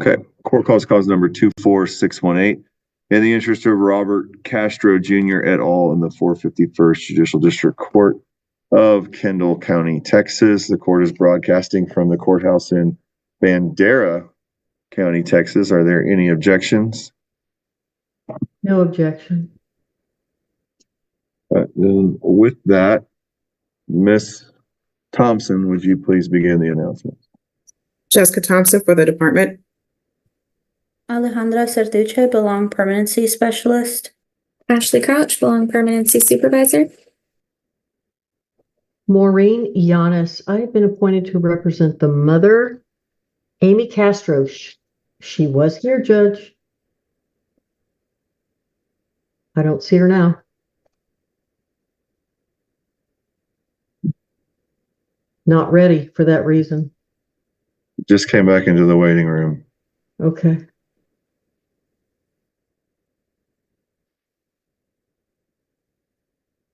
Okay. Court calls cause number 24618. In the interest of Robert Castro Jr. et al. In the 451st Judicial District Court of Kendall County, Texas. The court is broadcasting from the courthouse in Bandera County, Texas. Are there any objections? No objection. Then with that, Ms. Thompson, would you please begin the announcement? Jessica Thompson for the department. Alejandra Certuche, Belong Permanency Specialist. Ashley Crouch, Belong Permanency Supervisor. Maureen Yanis, I have been appointed to represent the mother, Amy Castro. She was here, Judge. I don't see her now. Not ready for that reason. Just came back into the waiting room. Okay.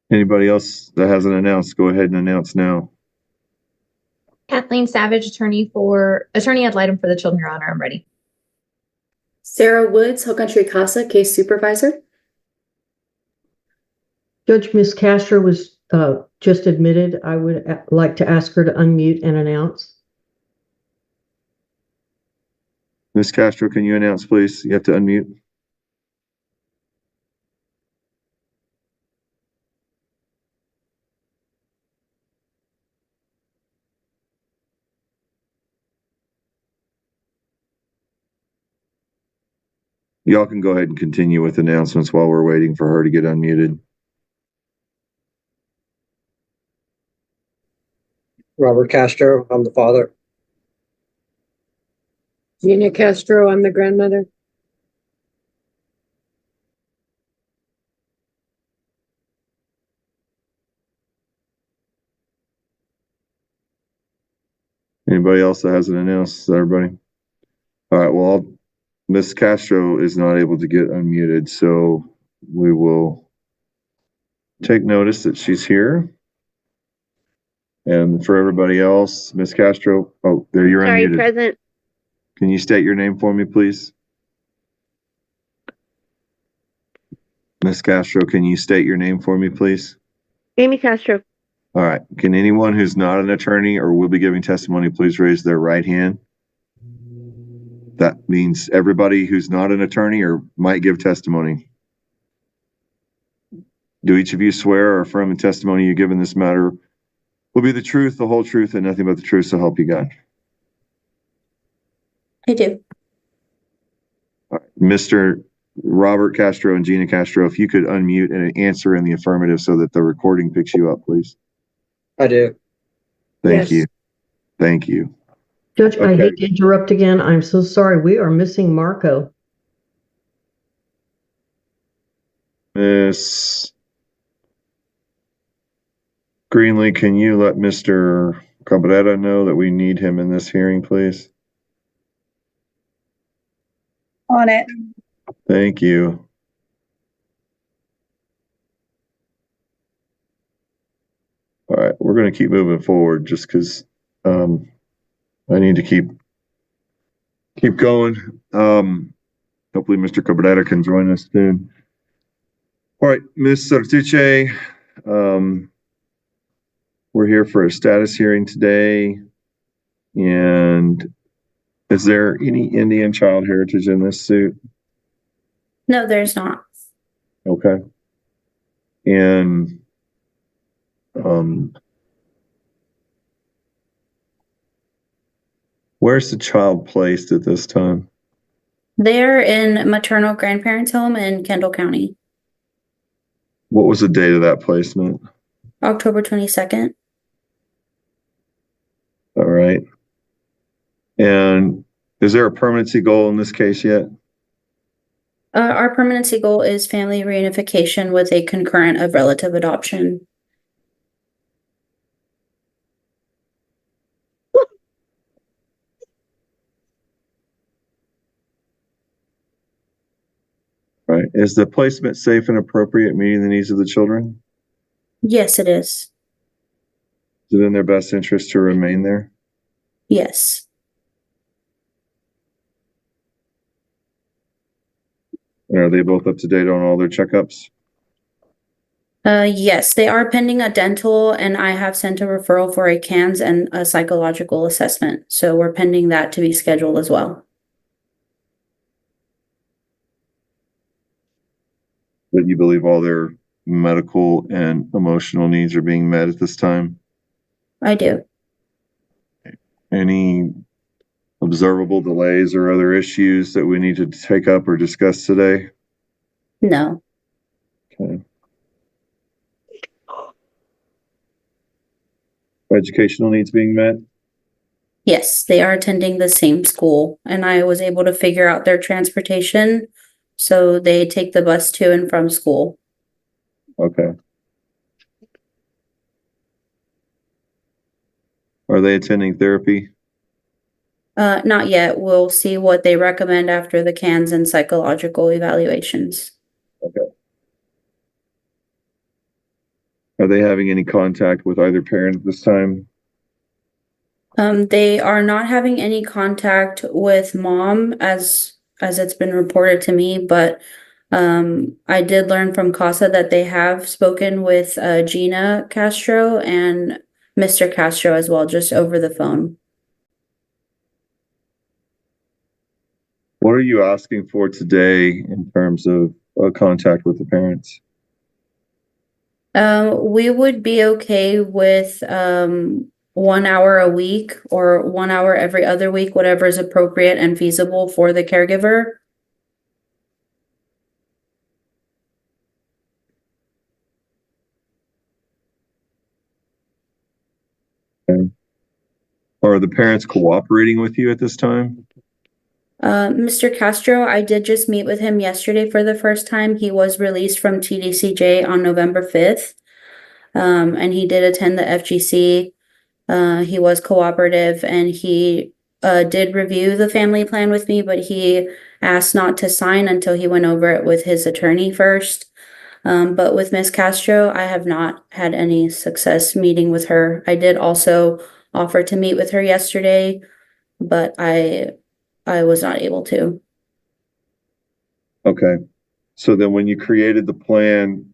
Anybody else that hasn't announced, go ahead and announce now. Kathleen Savage, attorney ad litem for the children, Your Honor. I'm ready. Sarah Woods, Hill Country CASA, case supervisor. Judge, Ms. Castro was just admitted. I would like to ask her to unmute and announce. Ms. Castro, can you announce, please? You have to unmute. Y'all can go ahead and continue with announcements while we're waiting for her to get unmuted. Robert Castro, I'm the father. Gina Castro, I'm the grandmother. Anybody else that hasn't announced? Everybody? All right, well, Ms. Castro is not able to get unmuted, so we will take notice that she's here. And for everybody else, Ms. Castro, oh, there you're unmuted. Sorry, present. Can you state your name for me, please? Ms. Castro, can you state your name for me, please? Amy Castro. All right. Can anyone who's not an attorney or will be giving testimony, please raise their right hand? That means everybody who's not an attorney or might give testimony. Do each of you swear or affirm the testimony you give in this matter will be the truth, the whole truth, and nothing but the truth, so help you God? I do. All right. Mr. Robert Castro and Gina Castro, if you could unmute and answer in the affirmative so that the recording picks you up, please. I do. Thank Yes. you. Thank you. Judge, I Okay. hate to interrupt again. I'm so sorry. We are missing Marco. Miss Greenlee, can you let Mr. Cabrera know that we need him in this hearing, please? On it. Thank you. All right, we're going to keep moving forward just because I need to keep going. Hopefully Mr. Cabrera can join us soon. All right, Ms. Certuche, we're here for a status hearing today. And is there any Indian child heritage in this suit? No, there's not. Okay. And where's the child placed at this time? They're in maternal grandparents' home in Kendall County. What was the date of that placement? October 22nd. All right. And is there a permanency goal in this case yet? Our permanency goal is family reunification with a concurrent of relative adoption. Right. Is the placement safe and appropriate, meeting the needs of the children? Yes, it is. Is it in their best interest to remain there? Yes. And are they both up to date on all their checkups? Yes, they are pending a dental, and I have sent a referral for a CANS and a psychological assessment. So we're pending that to be scheduled as well. That you believe all their medical and emotional needs are being met at this time? I do. Any observable delays or other issues that we need to take up or discuss today? No. Okay. Educational needs being met? Yes, they are attending the same school, and I was able to figure out their transportation. So they take the bus to and from school. Okay. Are they attending therapy? Not yet. We'll see what they recommend after the CANS and psychological evaluations. Okay. Are they having any contact with either parent at this time? They are not having any contact with mom as it's been reported to me, but I did learn from CASA that they have spoken with Gina Castro and Mr. Castro as well, just over the phone. What are you asking for today in terms of contact with the parents? We would be okay with 1 hour a week or 1 hour every other week, whatever is appropriate and feasible for the caregiver. Okay. Are the parents cooperating with you at this time? Mr. Castro, I did just meet with him yesterday for the first time. He was released from TDCJ on November 5th. And he did attend the FGC. He was cooperative, and he did review the family plan with me, but he asked not to sign until he went over it with his attorney first. But with Ms. Castro, I have not had any success meeting with her. I did also offer to meet with her yesterday, but I was not able to. Okay. So then when you created the plan,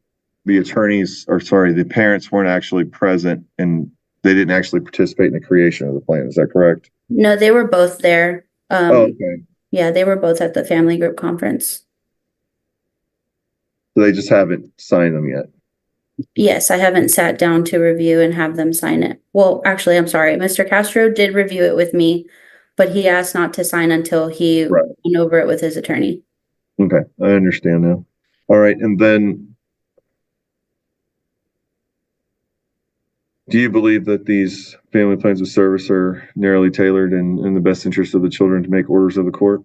the parents weren't actually present and they didn't actually participate in the creation of the plan. Is that correct? No, they were both there. Okay. Yeah, they were both at the family group conference. So they just haven't signed them yet. Yes, I haven't sat down to review and have them sign it. Well, actually, I'm sorry. Mr. Castro did review it with me, but he asked not to sign until he Right. went over it with his attorney. Okay. I understand now. All right. And then do you believe that these family plans of service are narrowly tailored and in the best interest of the children to make orders of the court?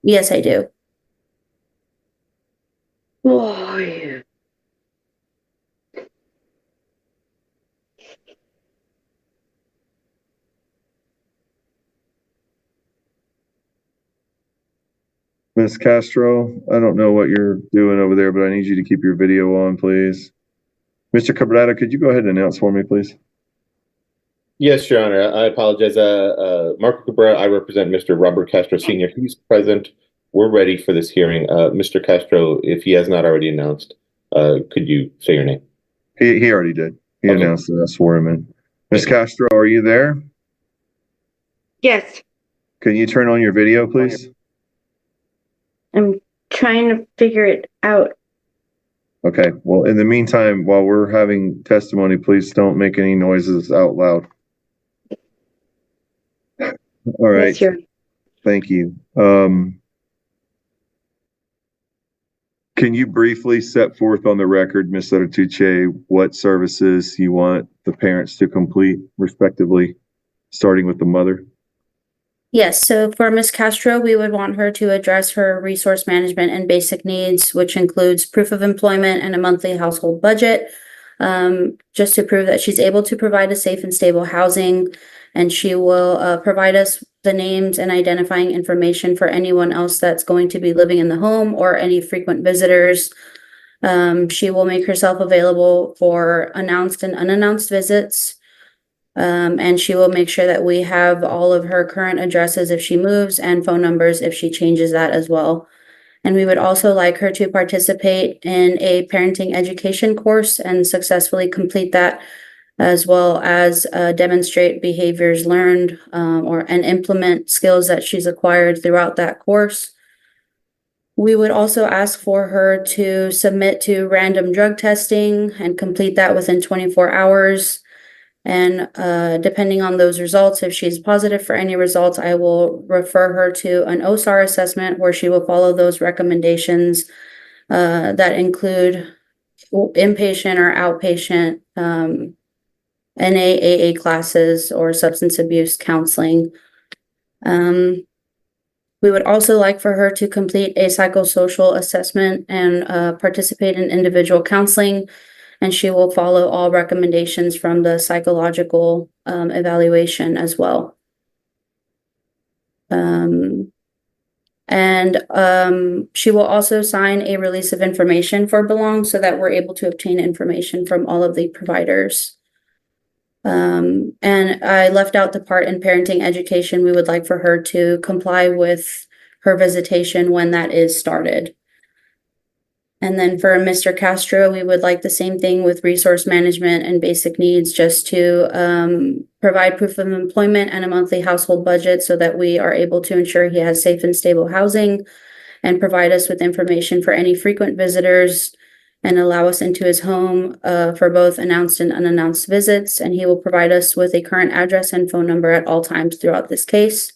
Yes, I do. Oh, yeah. Ms. Castro, I don't know what you're doing over there, but I need you to keep your video on, please. Mr. Cabrera, could you go ahead and announce for me, please? Yes, Your Honor. I apologize. Marco Cabrera, I represent Mr. Robert Castro Sr. He's present. We're ready for this hearing. Mr. Castro, if he has not already announced, could you say your name? He already did. He Okay. announced that. I swore him in. Ms. Castro, are you there? Yes, Can you turn on your video, please? I'm trying to figure it out. Okay. Well, in the meantime, while we're having testimony, please don't make any noises out loud. All right. Yes, Your- Thank you. Can you briefly set forth on the record, Ms. Sototuche, what services you want the parents to complete respectively, starting with the mother? Yes, so for Ms. Castro, we would want her to address her resource management and basic needs, which includes proof of employment and a monthly household budget, just to prove that she's able to provide a safe and stable housing. And she will provide us the names and identifying information for anyone else that's going to be living in the home or any frequent visitors. She will make herself available for announced and unannounced visits. And she will make sure that we have all of her current addresses if she moves and phone numbers if she changes that as well. And we would also like her to participate in a parenting education course and successfully complete that, as well as demonstrate behaviors learned and implement skills that she's acquired throughout that course. We would also ask for her to submit to random drug testing and complete that within 24 hours. And depending on those results, if she's positive for any results, I will refer her to an OSAR assessment where she will follow those recommendations that include inpatient or outpatient NA/AA classes or substance abuse counseling. We would also like for her to complete a psychosocial assessment and participate in individual counseling, and she will follow all recommendations from the psychological evaluation as well. She will also sign a release of information for Belong so that we're able to obtain information from all of the providers. And I left out the part in parenting education. We would like for her to comply with her visitation when that is started. And then for Mr. Castro, we would like the same thing with resource management and basic needs, just to provide proof of employment and a monthly household budget so that we are able to ensure he has safe and stable housing, and provide us with information for any frequent visitors and allow us into his home for both announced and unannounced visits. And he will provide us with a current address and phone number at all times throughout this case.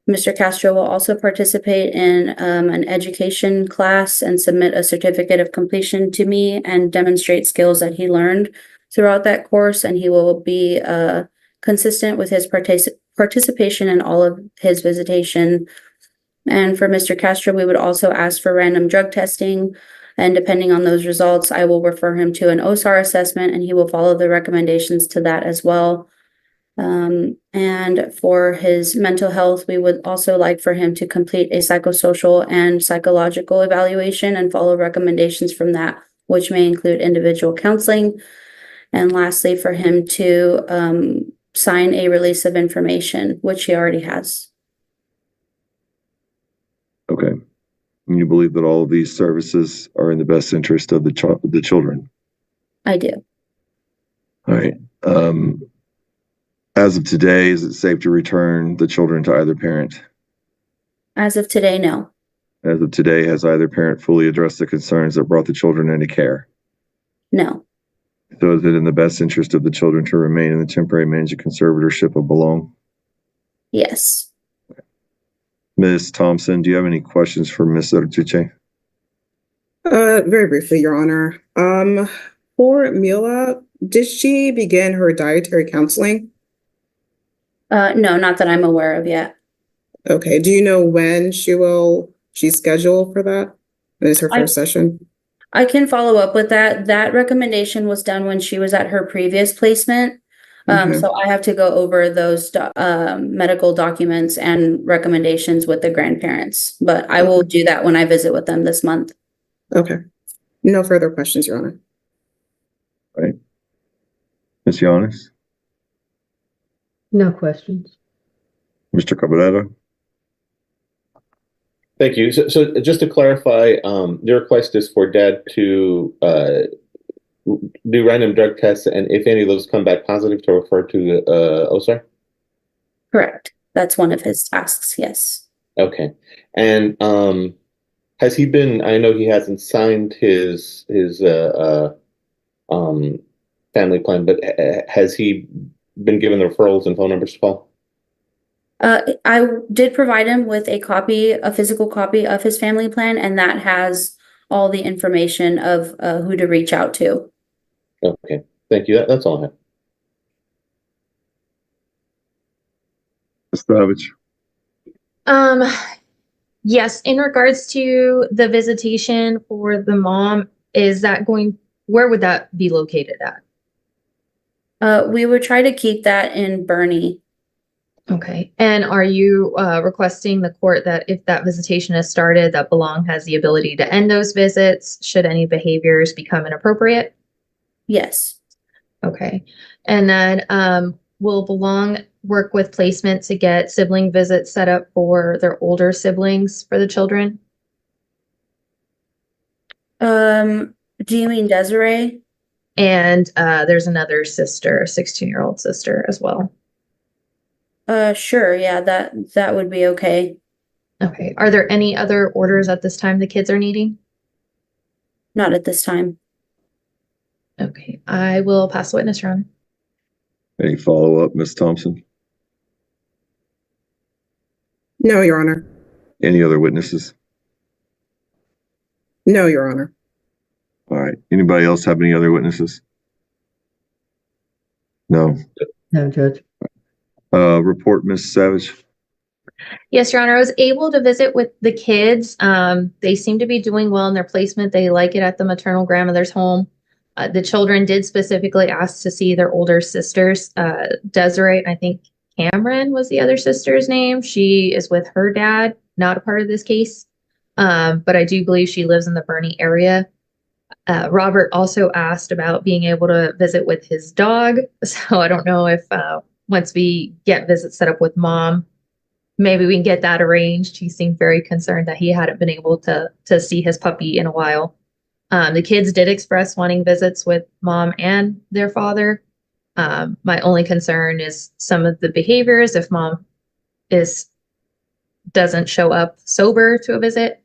Mr. Castro will also participate in an education class and submit a certificate of completion to me and demonstrate skills that he learned throughout that course. And he will be consistent with his participation in all of his visitation. And for Mr. Castro, we would also ask for random drug testing. And depending on those results, I will refer him to an OSAR assessment, and he will follow the recommendations to that as well. And for his mental health, we would also like for him to complete a psychosocial and psychological evaluation and follow recommendations from that, which may include individual counseling. And lastly, for him to sign a release of information, which he already has. Okay. And you believe that all of these services are in the best interest of the children? I do. All right. As of today, is it safe to return the children to either parent? As of today, no. As of today, has either parent fully addressed the concerns that brought the children into care? No. So is it in the best interest of the children to remain in the temporary managed conservatorship of Belong? Yes. Ms. Thompson, do you have any questions for Ms. Artuche? Very briefly, Your Honor. For Mila, did she begin her dietary counseling? No, not that I'm aware of yet. Okay. Do you know when she's scheduled for that? When is her first session? I can follow up with that. That recommendation was done when she was at her previous placement. So I have to go over those medical documents and recommendations with the grandparents, but I will do that when I visit with them this month. Okay. No further questions, Your Honor. All right. Ms. Yanis? No questions. Mr. Cabrera? Thank you. So just to clarify, the request is for Dad to do random drug tests, and if any of those come back positive, to refer to OSAR? Correct. That's one of his tasks, yes. Okay. And has he been, I know he hasn't signed his family plan, but has he been given the referrals and phone numbers to call? I did provide him with a physical copy of his family plan, and that has all the information of who to reach out to. Okay, thank you. That's all I have. Ms. Savage? Yes, in regards to the visitation for the mom, where would that be located at? We would try to keep that in Bernie. Okay. And are you requesting the court that if that visitation is started, that Belong has the ability to end those visits should any behaviors become inappropriate? Yes. Okay. And then will Belong work with placement to get sibling visits set up for their older siblings for the children? Do you mean Desiree? And there's another sister, a 16-year-old sister as well. Sure, yeah, that would be okay. Okay. Are there any other orders at this time the kids are needing? Not at this time. Okay. I will pass the witness, Your Honor. Any follow-up, Ms. Thompson? No, Your Honor. Any other witnesses? No, Your Honor. All right. Anybody else have any other witnesses? No. No, Judge. Report, Ms. Savage. Yes, Your Honor. I was able to visit with the kids. They seem to be doing well in their placement. They like it at the maternal grandmother's home. The children did specifically ask to see their older sisters. Desiree, I think Cameron was the other sister's name. She is with her dad, not a part of this case. But I do believe she lives in the Bernie area. Robert also asked about being able to visit with his dog. So I don't know if once we get visits set up with mom, maybe we can get that arranged. He seemed very concerned that he hadn't been able to see his puppy in a while. The kids did express wanting visits with mom and their father. My only concern is some of the behaviors if mom doesn't show up sober to a visit.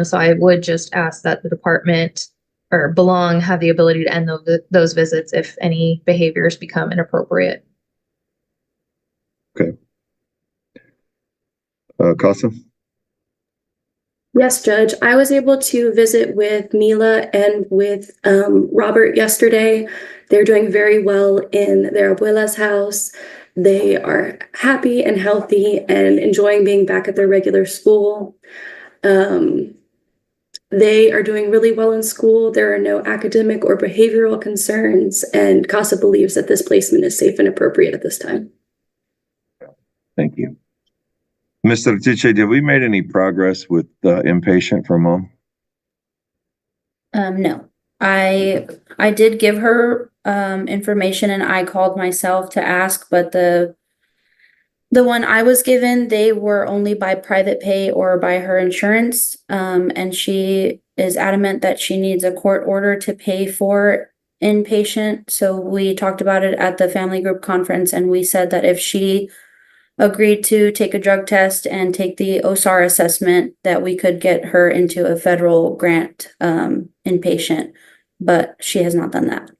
So I would just ask that the department or belong have the ability to end those visits if any behaviors become inappropriate. Okay. Casa? Yes, Judge. I was able to visit with Mila and with Robert yesterday. They're doing very well in their abuela's house. They are happy and healthy and enjoying being back at their regular school. They are doing really well in school. There are no academic or behavioral concerns, and CASA believes that this placement is safe and appropriate at this time. Thank you. Mr. Tiche, did we made any progress with the inpatient for mom? No. I did give her information and I called myself to ask, but the one I was given, they were only by private pay or by her insurance. And she is adamant that she needs a court order to pay for inpatient. So we talked about it at the family group conference and we said that if she agreed to take a drug test and take the OSAR assessment, that we could get her into a federal grant inpatient, but she has not done that.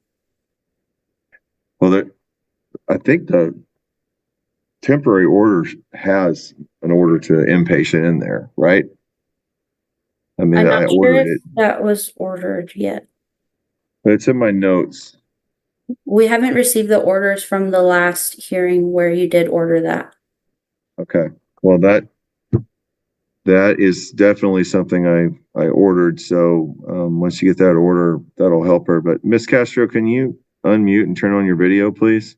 Well, I think the temporary order has an order to inpatient in there, right? I mean, I'm I not sure ordered if it, that was ordered yet. but it's in my notes. We haven't received the orders from the last hearing where you did order that. Okay. Well, that is definitely something I ordered. So once you get that order, that'll help her. But Miss Castro, can you unmute and turn on your video, please?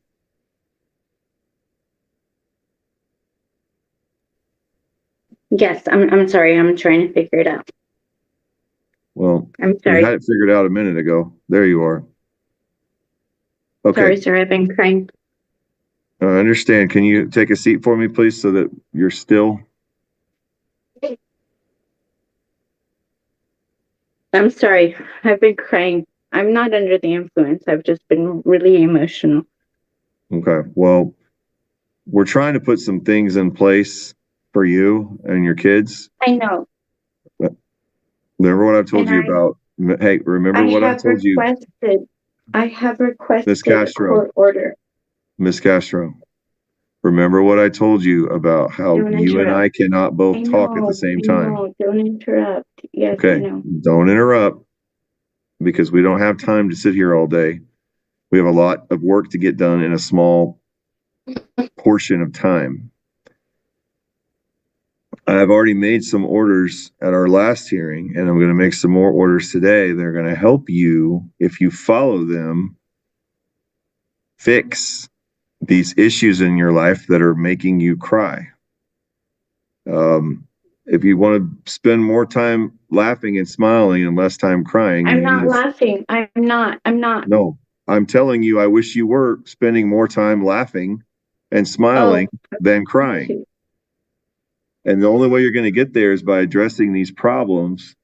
Yes, I'm sorry. I'm trying to figure it out. Well, I'm you sorry. had it figured out a minute ago. There you are. Okay. Sorry, sir. I've been crying. I understand. Can you take a seat for me, please, so that you're still? I'm sorry. I've been crying. I'm not under the influence. I've just been really emotional. Okay. Well, we're trying to put some things in place for you and your kids. I know. Remember what I've told And you about? Hey, remember what I told you? I have requested Miss a Castro. court order. Miss Castro, remember what I told you about how Don't you and interrupt. I cannot both talk at the same time? No, don't interrupt. Yes, I Okay, know. don't interrupt because we don't have time to sit here all day. We have a lot of work to get done in a small portion of time. I've already made some orders at our last hearing, and I'm going to make some more orders today. They're going to help you, if you follow them, fix these issues in your life that are making you cry. If you want to spend more time laughing and smiling and less time crying, I'm not laughing. I'm not. No, I'm telling you, I wish you were spending more time laughing and smiling than crying. And the only way you're going to get there is by addressing these problems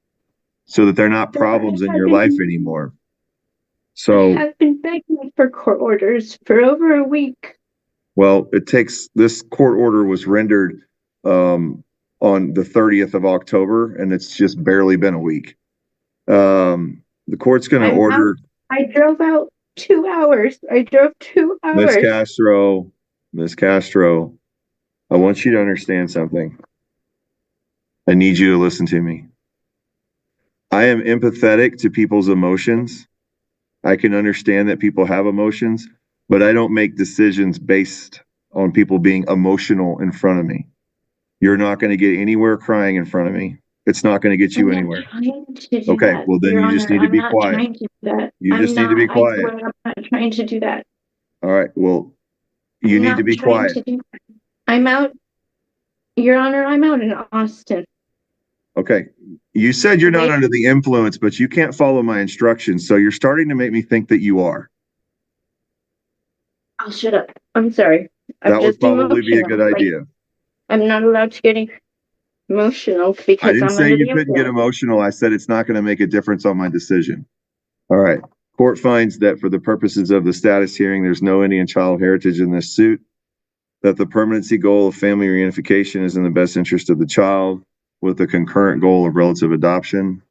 so that they're not problems in your life anymore. So, I've been begging for court orders for over a week. well, this court order was rendered on the 30th of October, and it's just barely been a week. The court's going to order. I drove out 2 hours. I drove 2 hours. Miss Castro, I want you to understand something. I need you to listen to me. I am empathetic to people's emotions. I can understand that people have emotions, but I don't make decisions based on people being emotional in front of me. You're not going to get anywhere crying in front of me. It's not going to get you anywhere. Okay, well then you just need to be quiet. You just need to be quiet. I'm not trying to do that. All right, well, you need to be quiet. I'm out, Your Honor, I'm out in Austin. Okay, you said you're not under the influence, but you can't follow my instructions, so you're starting to make me think that you are. I'll shut up. I'm sorry. That would probably be a good idea. I'm not allowed to get emotional because I didn't say you couldn't get emotional. I said it's not going to make a difference on my decision. All right. Court finds that for the purposes of the status hearing, there's no Indian child heritage in this suit, that the permanency goal of family reunification is in the best interest of the child, with the concurrent goal of relative adoption.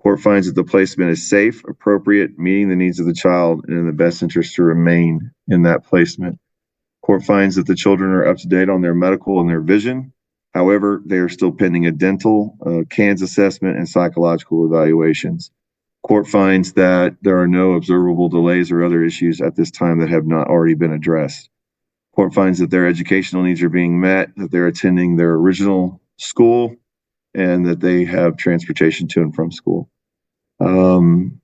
Court finds that the placement is safe, appropriate, meeting the needs of the child, and in the best interest to remain in that placement. Court finds that the children are up to date on their medical and their vision. However, they are still pending a dental, CANS assessment, and psychological evaluations. Court finds that there are no observable delays or other issues at this time that have not already been addressed. Court finds that their educational needs are being met, that they're attending their original school, and that they have transportation to and from school. I'm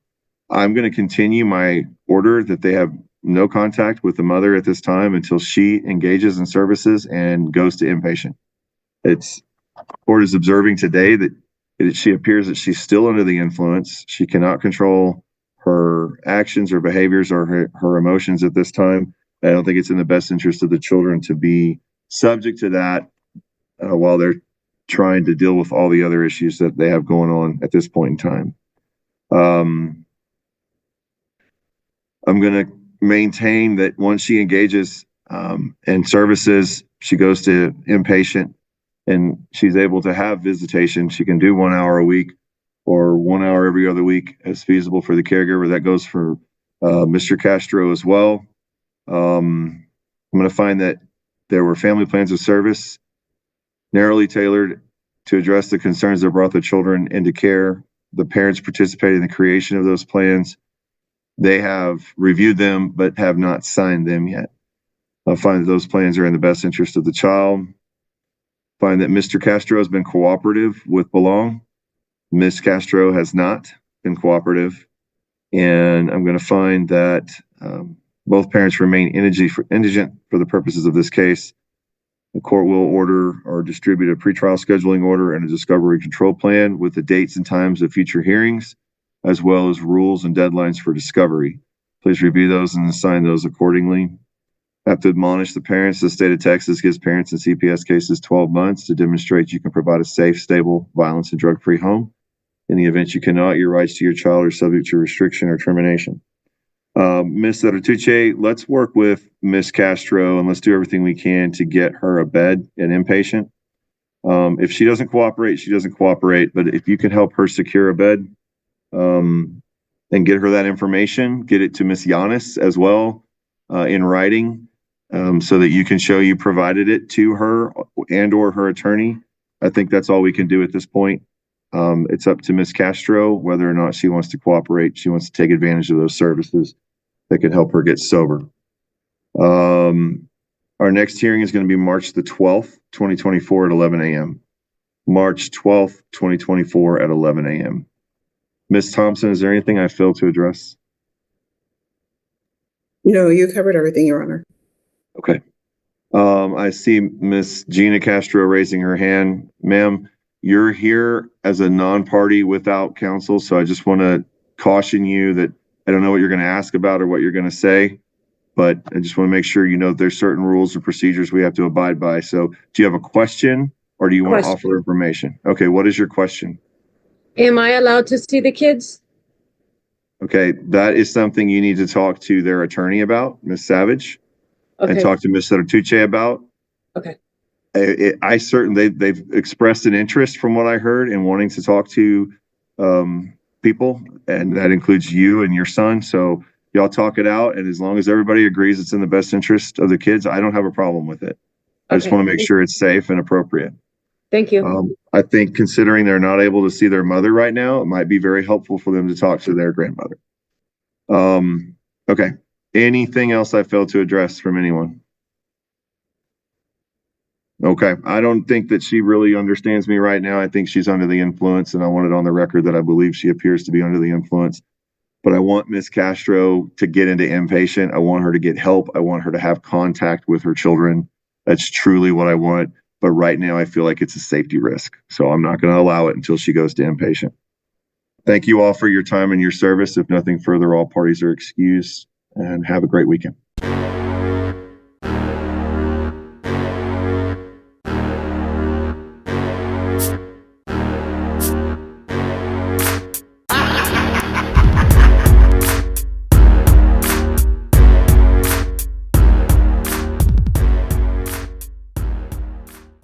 going to continue my order that they have no contact with the mother at this time until she engages in services and goes to inpatient. Court is observing today that she appears that she's still under the influence. She cannot control her actions or behaviors or her emotions at this time. I don't think it's in the best interest of the children to be subject to that while they're trying to deal with all the other issues that they have going on at this point in time. I'm going to maintain that once she engages in services, she goes to inpatient and she's able to have visitation. She can do 1 hour a week or 1 hour every other week as feasible for the caregiver. That goes for Mr. Castro as well. I'm going to find that there were family plans of service narrowly tailored to address the concerns that brought the children into care. The parents participated in the creation of those plans. They have reviewed them, but have not signed them yet. I'll find that those plans are in the best interest of the child. Find that Mr. Castro has been cooperative with Belong. Ms. Castro has not been cooperative. And I'm going to find that both parents remain indigent for the purposes of this case. The court will order or distribute a pretrial scheduling order and a discovery control plan with the dates and times of future hearings, as well as rules and deadlines for discovery. Please review those and assign those accordingly. I have to admonish the parents. The state of Texas gives parents in CPS cases 12 months to demonstrate you can provide a safe, stable, violence, and drug-free home. In the event you cannot, your rights to your child are subject to restriction or termination. Ms. Artuche, let's work with Ms. Castro and let's do everything we can to get her a bed and inpatient. If she doesn't cooperate, she doesn't cooperate. But if you can help her secure a bed and get her that information, get it to Ms. Yanis as well in writing so that you can show you provided it to her and or her attorney. I think that's all we can do at this point. It's up to Ms. Castro whether or not she wants to cooperate. She wants to take advantage of those services that can help her get sober. Our next hearing is going to be March the 12th, 2024 at 11 a.m. March 12th, 2024 at 11 a.m. Ms. Thompson, is there anything I failed to address? No, you covered everything, Your Honor. Okay. I see Ms. Gina Castro raising her hand. Ma'am, you're here as a non-party without counsel, so I just want to caution you that I don't know what you're going to ask about or what you're going to say, but I just want to make sure you know that there's certain rules or procedures we have to abide by. So do you have a question or do you want to offer information? Okay, what is your question? Am I allowed to see the kids? Okay, that is something you need to talk to their attorney about, Ms. Savage, and Okay, talk to Ms. Tucci about. okay, I certainly, they've expressed an interest from what I heard in wanting to talk to people, and that includes you and your son. So y'all talk it out, and as long as everybody agrees it's in the best interest of the kids, I don't have a problem with it. I just Okay. want to make sure it's safe and appropriate. thank you. I think considering they're not able to see their mother right now, it might be very helpful for them to talk to their grandmother. Okay. Anything else I failed to address from anyone? Okay. I don't think that she really understands me right now. I think she's under the influence, and I want it on the record that I believe she appears to be under the influence. But I want Ms. Castro to get into inpatient. I want her to get help. I want her to have contact with her children. That's truly what I want. But right now, I feel like it's a safety risk. So I'm not going to allow it until she goes to inpatient. Thank you all for your time and your service. If nothing further, all parties are excused, and have a great weekend.